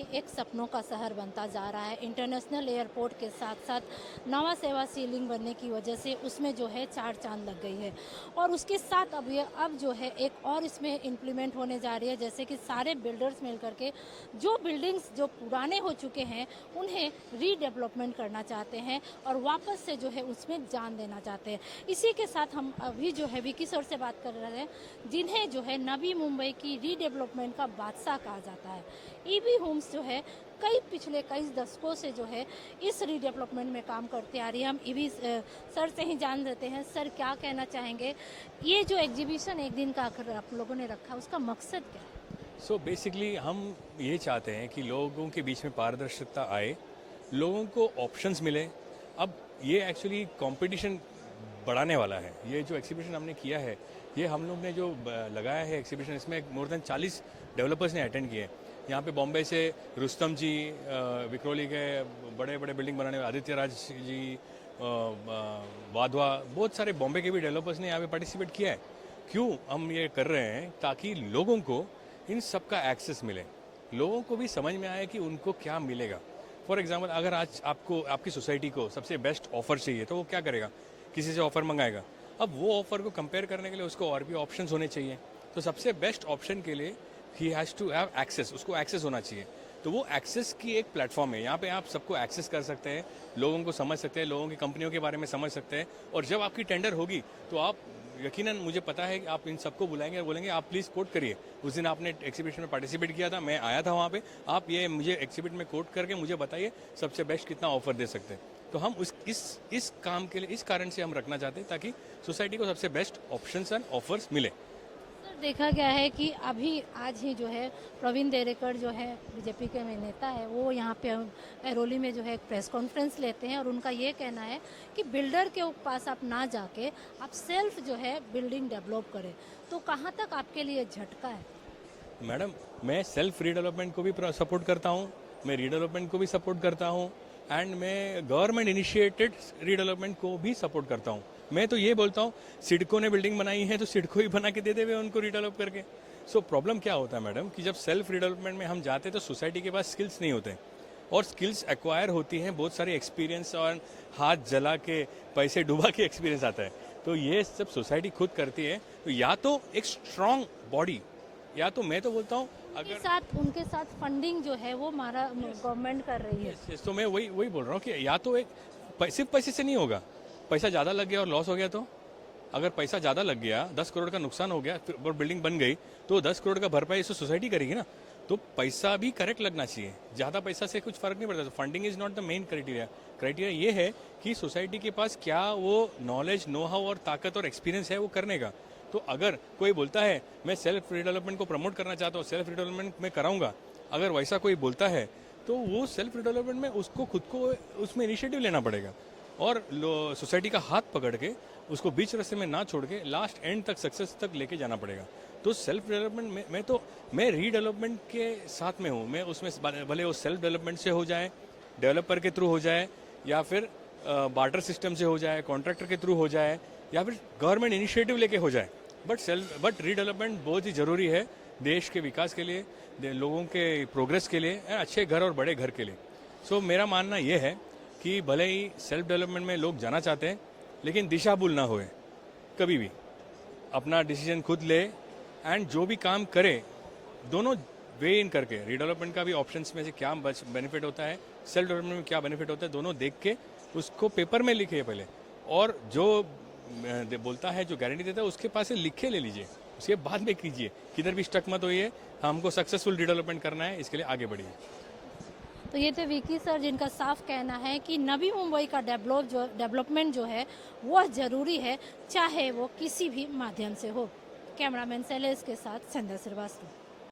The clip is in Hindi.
मुंबई एक सपनों का शहर बनता जा रहा है। इंटरनेशनल एयरपोर्ट के साथ साथ नवा सेवा सीलिंग बनने की वजह से उसमें जो है 4 चांद लग गई है और उसके साथ अब जो है एक और इसमें इम्प्लीमेंट होने जा रही है, जैसे कि सारे बिल्डर्स मिल करके जो बिल्डिंग्स जो पुराने हो चुके हैं उन्हें रीडेवलपमेंट करना चाहते हैं और वापस से जो है उसमें जान देना चाहते हैं। इसी के साथ हम अभी जो है विकी सर से बात कर रहे हैं, जिन्हें जो है नवी मुंबई की रीडेवलपमेंट का बादशाह कहा जाता है। ईबी होम्स जो है पिछले कई दशकों से जो है इस रीडेवलपमेंट में काम करते आ रही है। हम ईबी सर से ही जान लेते हैं, सर क्या कहना चाहेंगे, ये जो एग्जीबिशन एक दिन का आप लोगों ने रखा उसका मकसद क्या है? सो बेसिकली हम ये चाहते हैं कि लोगों के बीच में पारदर्शिता आए, लोगों को ऑप्शंस मिले। अब ये एक्चुअली कंपटीशन बढ़ाने वाला है। ये जो एग्जीबिशन हमने किया है, ये हम लोग ने जो लगाया है एग्जीबिशन, इसमें मोर देन 40 डेवलपर्स ने अटेंड किए। यहाँ पे बॉम्बे से रुस्तम जी, विक्रोली के बड़े बड़े बिल्डिंग बनाने वाले आदित्य राज जी, वाधवा, बहुत सारे बॉम्बे के भी डेवलपर्स ने यहाँ पे पार्टिसिपेट किया है। क्यों हम ये कर रहे हैं? ताकि लोगों को इन सब का एक्सेस मिले, लोगों को भी समझ में आए कि उनको क्या मिलेगा। फॉर एग्जाम्पल, अगर आज आपको आपकी सोसाइटी को सबसे बेस्ट ऑफर चाहिए तो वो क्या करेगा? किसी से ऑफर मंगाएगा। अब वो ऑफर को कंपेयर करने के लिए उसको और भी ऑप्शंस होने चाहिए। तो सबसे बेस्ट ऑप्शन के लिए ही हैज़ टू हैव एक्सेस, उसको एक्सेस होना चाहिए। तो वो एक्सेस की एक प्लेटफॉर्म है। यहाँ पे आप सबको एक्सेस कर सकते हैं, लोगों को समझ सकते हैं, लोगों की कंपनियों के बारे में समझ सकते हैं। और जब आपकी टेंडर होगी तो आप यकीनन, मुझे पता है कि आप इन सबको बुलाएंगे और बोलेंगे आप प्लीज़ कोट करिए। उस दिन आपने एग्जीबिशन में पार्टिसिपेट किया था, मैं आया था वहाँ पे, आप ये मुझे एग्जीबिट में कोट करके मुझे बताइए सबसे बेस्ट कितना ऑफर दे सकते हैं। तो हम इस काम के लिए, इस कारण से हम रखना चाहते हैं ताकि सोसाइटी को सबसे बेस्ट ऑप्शंस एंड ऑफर्स मिले। सर, देखा गया है कि अभी आज ही जो है प्रवीण देरेकर जो है बीजेपी के नेता है, वो यहाँ पे ऐरोली में जो है एक प्रेस कॉन्फ्रेंस लेते हैं और उनका ये कहना है कि बिल्डर के पास आप ना जाके आप सेल्फ जो है बिल्डिंग डेवलप करें। तो कहाँ तक आपके लिए झटका है? मैडम, मैं सेल्फ रीडेवलपमेंट को भी सपोर्ट करता हूँ, मैं रीडेवलपमेंट को भी सपोर्ट करता हूँ एंड मैं गवर्नमेंट इनिशिएटेड रीडेवलपमेंट को भी सपोर्ट करता हूँ। मैं तो ये बोलता हूँ, सिडको ने बिल्डिंग बनाई है तो सिडको ही बना के दे देवे उनको रीडेवलप करके। सो प्रॉब्लम क्या होता है मैडम कि जब सेल्फ रीडेवलपमेंट में हम जाते हैं तो सोसाइटी के पास स्किल्स नहीं होते, और स्किल्स एक्वायर होती हैं, बहुत सारे एक्सपीरियंस और हाथ जला के पैसे डुबा के एक्सपीरियंस आता है। तो ये सब सोसाइटी खुद करती है। तो या तो एक स्ट्रांग बॉडी, या तो मैं तो बोलता हूँ अगर उनके साथ फंडिंग जो है वो हमारा गवर्नमेंट कर रही है। तो मैं वही बोल रहा हूँ कि या तो एक सिर्फ पैसे से नहीं होगा, पैसा ज़्यादा लग गया और लॉस हो गया। तो अगर पैसा ज़्यादा लग गया, 10 करोड़ का नुकसान हो गया, फिर बिल्डिंग बन गई, तो 10 करोड़ का भरपाई इसको सोसाइटी करेगी ना। तो पैसा भी करेक्ट लगना चाहिए, ज़्यादा पैसा से कुछ फर्क नहीं पड़ता। तो funding is not the main criteria. Criteria ये है कि सोसाइटी के पास क्या वो नॉलेज, नो हाउ और ताकत और एक्सपीरियंस है वो करने का। तो अगर कोई बोलता है मैं सेल्फ रिडेवलपमेंट को प्रमोट करना चाहता हूँ, सेल्फ रिडेवलपमेंट में कराऊंगा, अगर वैसा कोई बोलता है तो वो सेल्फ रिडेवलपमेंट में उसको खुद को उसमें इनिशिएटिव लेना पड़ेगा और सोसाइटी का हाथ पकड़ के उसको बीच रास्ते में ना छोड़ के लास्ट एंड तक, सक्सेस तक लेके जाना पड़ेगा। तो सेल्फ डेवलपमेंट में मैं रीडेवलपमेंट के साथ में हूँ। मैं उसमें भले वो सेल्फ डेवलपमेंट से हो जाए, डेवलपर के थ्रू हो जाए, या फिर बार्टर सिस्टम से हो जाए, कॉन्ट्रैक्टर के थ्रू हो जाए, या फिर गवर्नमेंट इनिशिएटिव लेके हो जाए। बट रीडेवलपमेंट बहुत ही ज़रूरी है देश के विकास के लिए, लोगों के प्रोग्रेस के लिए, अच्छे घर और बड़े घर के लिए। सो मेरा मानना ये है कि भले ही सेल्फ डेवलपमेंट में लोग जाना चाहते हैं, लेकिन दिशा भूल ना होए, कभी भी अपना डिसीजन खुद ले एंड जो भी काम करे दोनों वे इन करके, रीडेवलपमेंट का भी ऑप्शंस में से क्या बेनिफिट होता है, सेल्फ डेवलपमेंट में क्या बेनिफिट होता है, दोनों देख के उसको पेपर में लिखे पहले, और जो बोलता है, जो गारंटी देता है, उसके पास से लिखे ले लीजिए, उसके बाद में कीजिए। किधर भी स्टक मत होइए, हमको सक्सेसफुल रीडेवलपमेंट करना है, इसके लिए आगे बढ़िए। तो ये थे विकी सर, जिनका साफ कहना है कि नवी मुंबई का डेवलपमेंट जो है वो ज़रूरी है, चाहे वो किसी भी माध्यम से हो। कैमरामैन शैलेश के साथ संध्या श्रीवास्तव।